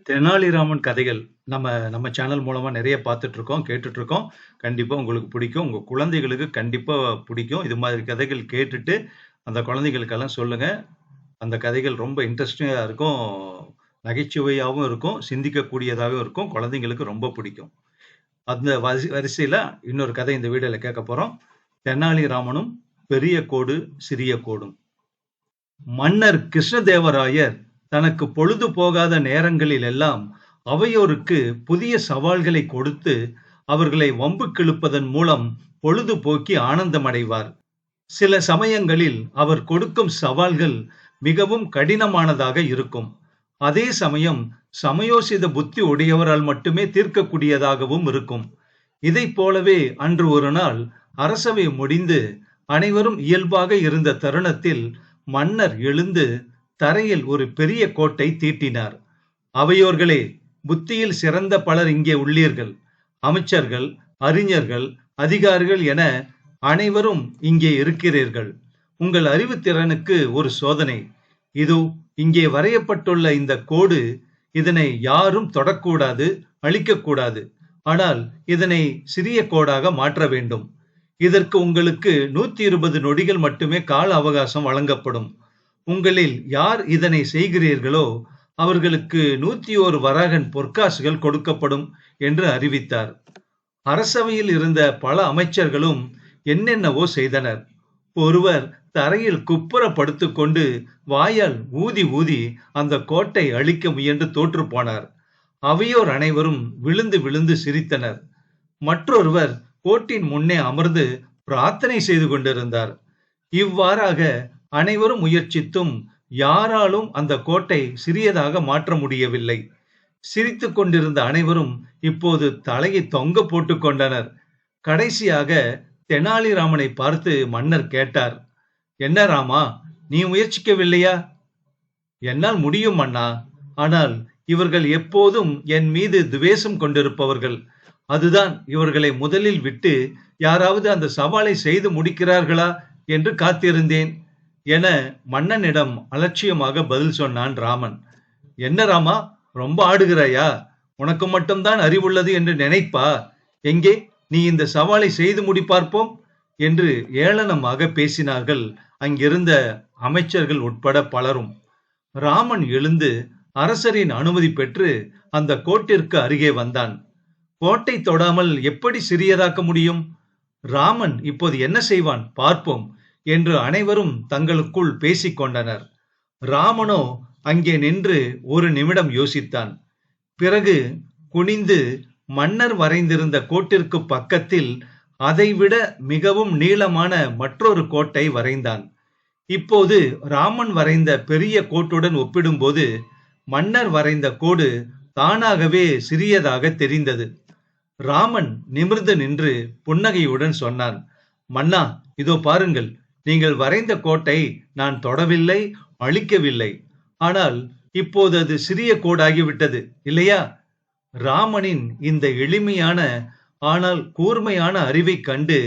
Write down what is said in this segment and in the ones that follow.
தெனாலிராமன் கதைகள் நம்ம நம்ம சேனல் மூலமா நிறைய பார்த்துட்டு இருக்கோம், கேட்டுட்டு இருக்கோம். கண்டிப்பா உங்களுக்கு பிடிக்கும். உங்க குழந்தைகளுக்கு கண்டிப்பா பிடிக்கும். இது மாதிரி கதைகள் கேட்டுட்டு அந்த குழந்தைகளுக்கெல்லாம் சொல்லுங்க. அந்த கதைகள் ரொம்ப இன்ட்ரஸ்டிங்கா இருக்கும். நகைச்சுவையாவும் இருக்கும். சிந்திக்கக்கூடியதாகவும் இருக்கும். குழந்தைங்களுக்கு ரொம்ப பிடிக்கும். அந்த வரிசையில இன்னொரு கதை இந்த வீடியோல கேட்கப் போறோம். தெனாலிராமனும் பெரிய கோடு, சிறிய கோடும். மன்னர் கிருஷ்ணதேவராயர் தனக்கு பொழுது போகாத நேரங்களில் எல்லாம் அவையோருக்கு புதிய சவால்களை கொடுத்து அவர்களை வம்புக்கிழுப்பதன் மூலம் பொழுது போக்கி ஆனந்தமடைவார். சில சமயங்களில் அவர் கொடுக்கும் சவால்கள் மிகவும் கடினமானதாக இருக்கும். அதே சமயம் சமயோசித புத்தி உடையவரால் மட்டுமே தீர்க்கக்கூடியதாகவும் இருக்கும். இதைப் போலவே அன்று ஒரு நாள் அரசவை முடிந்து அனைவரும் இயல்பாக இருந்த தருணத்தில் மன்னர் எழுந்து தரையில் ஒரு பெரிய கோட்டை தீட்டினார். அவையோர்களே, புத்தியில் சிறந்த பலர் இங்கே உள்ளீர்கள். அமைச்சர்கள், அறிஞர்கள், அதிகாரிகள் என அனைவரும் இங்கே இருக்கிறீர்கள். உங்கள் அறிவுத்திறனுக்கு ஒரு சோதனை. இதோ இங்கே வரையப்பட்டுள்ள இந்த கோடு, இதனை யாரும் தொடக்கூடாது, அழிக்கக்கூடாது. ஆனால் இதனை சிறிய கோடாக மாற்ற வேண்டும். இதற்கு உங்களுக்கு 120 நொடிகள் மட்டுமே கால அவகாசம் வழங்கப்படும். உங்களில் யார் இதனை செய்கிறீர்களோ அவர்களுக்கு 101 வராகன் பொற்காசுகள் கொடுக்கப்படும் என்று அறிவித்தார். அரசவையில் இருந்த பல அமைச்சர்களும் என்னென்னவோ செய்தனர். ஒருவர் தரையில் குப்புற படுத்துக்கொண்டு வாயால் ஊதி ஊதி அந்த கோட்டை அழிக்க முயன்று தோற்று போனார். அவையோர் அனைவரும் விழுந்து விழுந்து சிரித்தனர். மற்றொருவர் கோட்டின் முன்னே அமர்ந்து பிரார்த்தனை செய்து கொண்டிருந்தார். இவ்வாறாக அனைவரும் முயற்சித்தும் யாராலும் அந்த கோட்டை சிறியதாக மாற்ற முடியவில்லை. சிரித்துக் கொண்டிருந்த அனைவரும் இப்போது தலையை தொங்க போட்டுக் கொண்டனர். கடைசியாக தெனாலிராமனை பார்த்து மன்னர் கேட்டார், என்ன ராமா, நீ முயற்சிக்கவில்லையா? என்னால் முடியும் அண்ணா. ஆனால் இவர்கள் எப்போதும் என் மீது துவேஷம் கொண்டிருப்பவர்கள். அதுதான் இவர்களை முதலில் விட்டு யாராவது அந்த சவாலை செய்து முடிக்கிறார்களா என்று காத்திருந்தேன் என மன்னனிடம் அலட்சியமாக பதில் சொன்னான் ராமன். என்ன ராமா, ரொம்ப ஆடுகிறாயா? உனக்கு மட்டும்தான் அறிவுள்ளது என்று நினைப்பா? எங்கே நீ இந்த சவாலை செய்து முடிப்பார்ப்போம் என்று ஏளனமாக பேசினார்கள் அங்கிருந்த அமைச்சர்கள் உட்பட பலரும். ராமன் எழுந்து அரசரின் அனுமதி பெற்று அந்த கோட்டிற்கு அருகே வந்தான். கோட்டை தொடாமல் எப்படி சிறியதாக்க முடியும்? ராமன் இப்போது என்ன செய்வான் பார்ப்போம் என்று அனைவரும் தங்களுக்குள் பேசிக் கொண்டனர். ராமனோ அங்கே நின்று ஒரு நிமிடம் யோசித்தான். பிறகு குனிந்து மன்னர் வரைந்திருந்த கோட்டிற்கு பக்கத்தில் அதைவிட மிகவும் நீளமான மற்றொரு கோட்டை வரைந்தான். இப்போது ராமன் வரைந்த பெரிய கோட்டுடன் ஒப்பிடும்போது மன்னர் வரைந்த கோடு தானாகவே சிறியதாக தெரிந்தது. ராமன் நிமிர்ந்து நின்று புன்னகையுடன் சொன்னான், மன்னா, இதோ பாருங்கள், நீங்கள் வரைந்த கோட்டை நான் தொடவில்லை, அழிக்கவில்லை. ஆனால் இப்போது அது சிறிய கோடாகிவிட்டது இல்லையா? ராமனின் இந்த எளிமையான ஆனால் கூர்மையான அறிவை கண்டு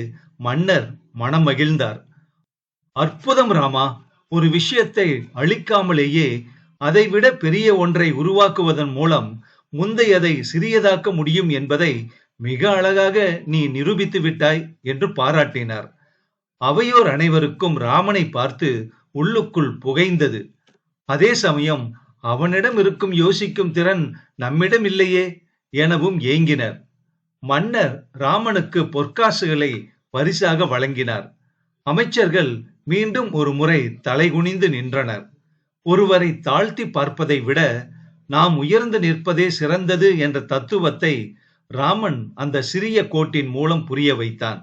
மன்னர் மனமகிழ்ந்தார். அற்புதம் ராமா, ஒரு விஷயத்தை அழிக்காமலேயே அதைவிட பெரிய ஒன்றை உருவாக்குவதன் மூலம் முந்தையதை சிறியதாக்க முடியும் என்பதை மிக அழகாக நீ நிரூபித்து விட்டாய் என்று பாராட்டினார். அவையோர் அனைவருக்கும் ராமனை பார்த்து உள்ளுக்குள் புகைந்தது. அதே சமயம் அவனிடம் இருக்கும் யோசிக்கும் திறன் நம்மிடம் இல்லையே எனவும் ஏங்கினர். மன்னர் ராமனுக்கு பொற்காசுகளை பரிசாக வழங்கினார். அமைச்சர்கள் மீண்டும் ஒரு முறை தலைகுனிந்து நின்றனர். ஒருவரை தாழ்த்தி பார்ப்பதை விட நாம் உயர்ந்து நிற்பதே சிறந்தது என்ற தத்துவத்தை ராமன் அந்த சிறிய கோட்டின் மூலம் புரிய வைத்தான்.